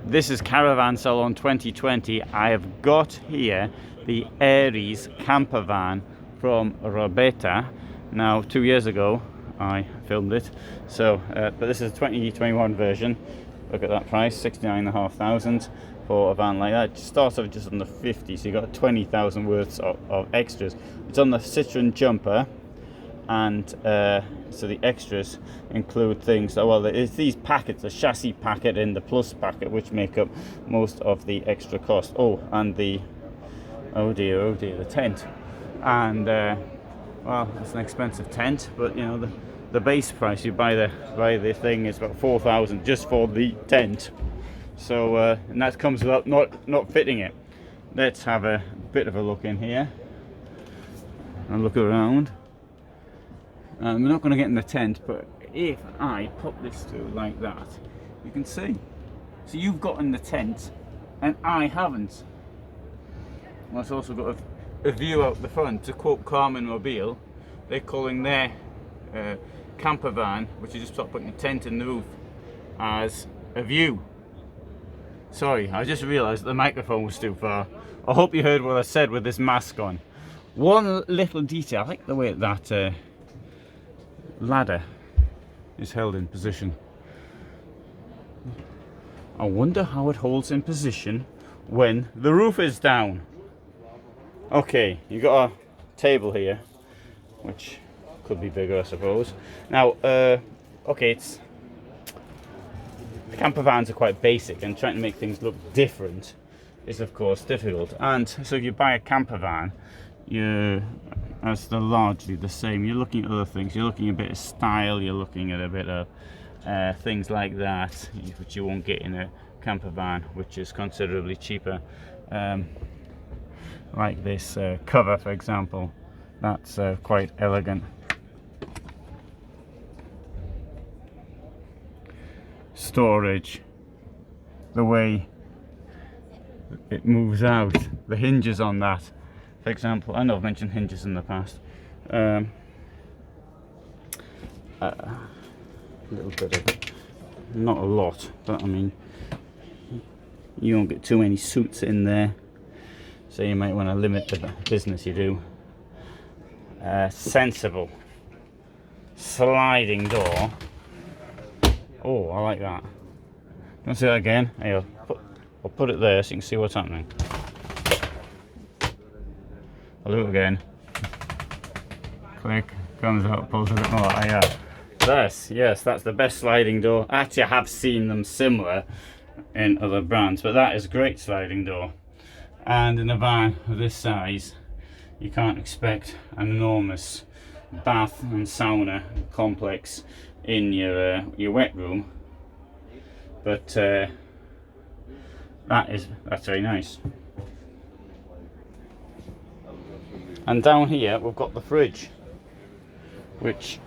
This is Caravan Salon 2020. I have got here the Ares camper van from Robeta. Now, 2 years ago I filmed it, so but this is a 2021 version. Look at that price, 69,500 for a van like that. It starts off just under 50, so you got 20,000 worth of extras. It's on the Citroen Jumper, and so the extras include things. Well, it's these packets, the chassis packet and the plus packet, which make up most of the extra cost. Oh, and the oh dear, the tent. And well, it's an expensive tent, but you know the base price you buy the thing is about 4,000 just for the tent. So and that comes without not fitting it. Let's have a bit of a look in here and look around. We're not going to get in the tent, but if I pop this through like that, you can see. So you've got in the tent, and I haven't. Well, it's also got a view out the front. To quote Carmen Mobil, they're calling their camper van, which is just stop putting a tent in the roof, as a view. Sorry, I just realised the microphone was too far. I hope you heard what I said with this mask on. One little detail, I like the way that ladder is held in position. I wonder how it holds in position when the roof is down. Okay, you got a table here, which could be bigger, I suppose. Now, okay, the camper vans are quite basic, and trying to make things look different is, of course, difficult. And so, if you buy a camper van, as they're largely the same, you're looking at other things. You're looking at a bit of style, you're looking at a bit of things like that, which you won't get in a camper van, which is considerably cheaper. Like this cover, for example, that's quite elegant. Storage, the way it moves out, the hinges on that. For example, I know I've mentioned hinges in the past. A little bit of, not a lot, but I mean, you won't get too many suits in there, so you might want to limit the business you do. Sensible sliding door. Oh, I like that. Can I see that again? Here, I'll put it there so you can see what's happening. I'll do it again. Click, comes out, pulls a bit more. Yes, that's the best sliding door. Actually, I have seen them similar in other brands, but that is a great sliding door. And in a van of this size, you can't expect an enormous bath and sauna complex in your wet room. But that's very nice. And down here we've got the fridge, which,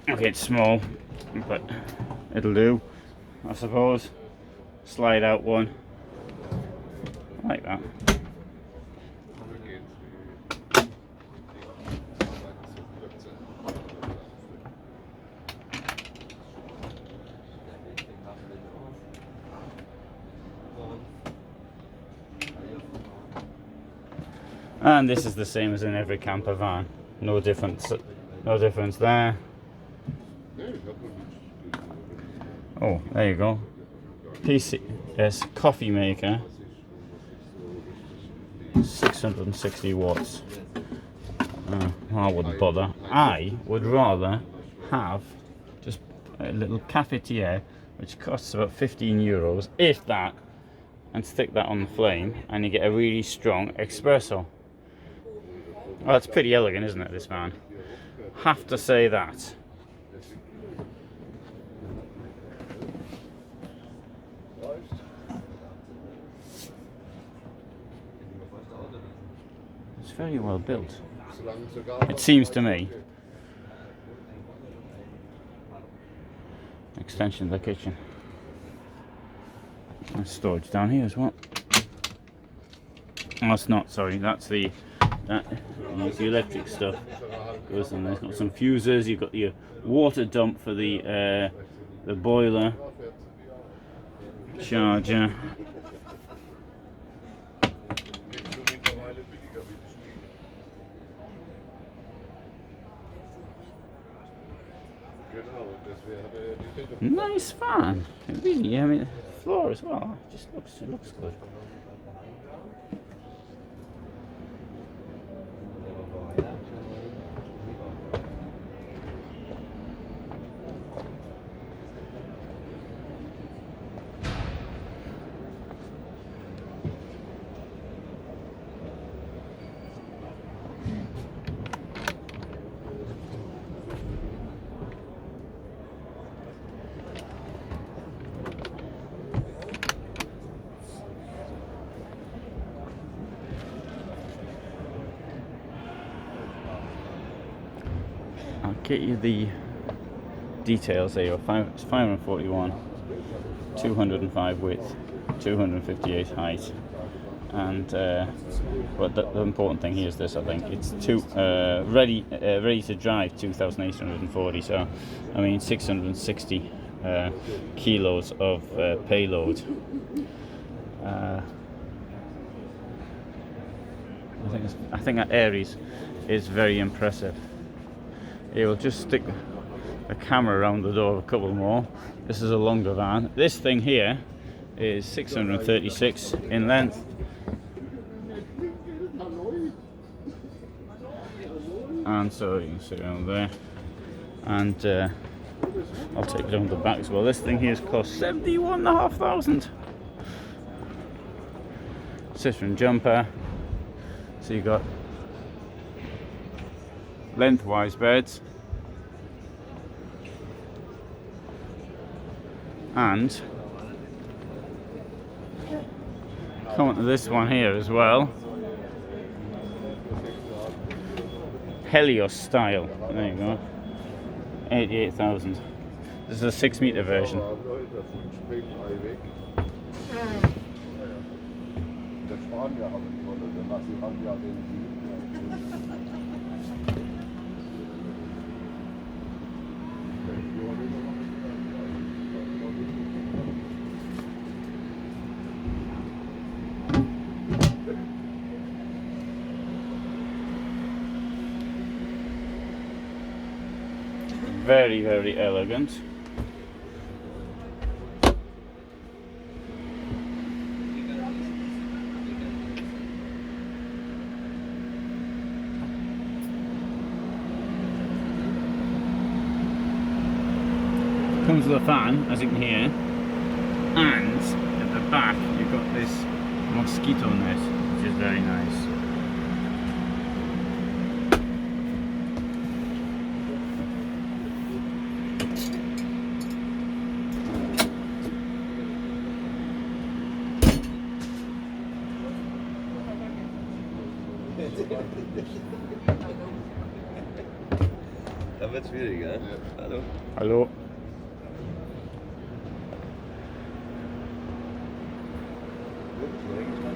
okay, it's small, but it'll do, I suppose. Slide out one, like that. And this is the same as in every camper van. No difference there. Oh, there you go. PCS coffee maker. 660 watts. I wouldn't bother. I would rather have just a little cafetiere, which costs about 15 euros, if that, and stick that on the flame, and you get a really strong espresso. Well, it's pretty elegant, isn't it, this van? Have to say that. It's very well built, it seems to me. Extension of the kitchen. There's storage down here as well. Oh, that's not, sorry, that's the electric stuff goes in there. It's got some fuses, you've got your water dump for the boiler. charger. Nice fan. It really, I mean, the floor as well. It looks good. I'll get you the details there. It's 541, 205 width, 258 height, and but the important thing here is this. I think it's ready to drive 2,840. So, I mean 660 kilos of payload. I think that Ares is very impressive. It will just stick the camera around the door a couple more. This is a longer van. This thing here is 636 in length. And so you can sit around there. And I'll take it on the back as well. This thing here has cost 71,500. Citroen Jumper. So you've got lengthwise beds, and come on to this one here as well, Helios style. There you go, 88,000. This is a 6 meter version. Very, very elegant. Comes with a fan, as you can hear, and at the back you've got this mosquito net, which is very nice. Da wird's schwieriger. Hallo. Hallo.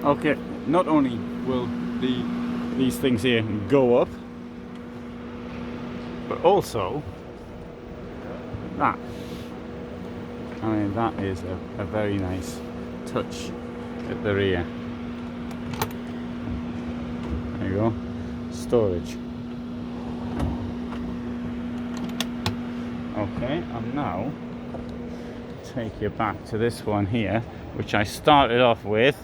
Okay, not only will these things here go up, but also that. I mean, that is a very nice touch at the rear. There you go, storage. Okay, and now take you back to this one here, which I started off with.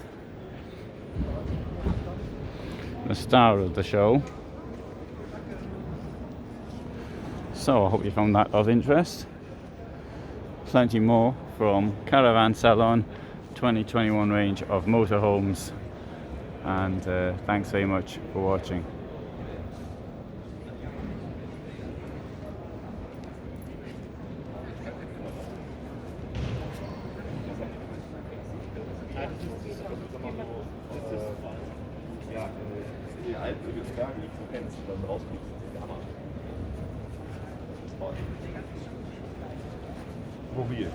The star of the show. So I hope you found that of interest. Plenty more from Caravan Salon 2021 range of motorhomes, and thanks very much for watching. Mobil.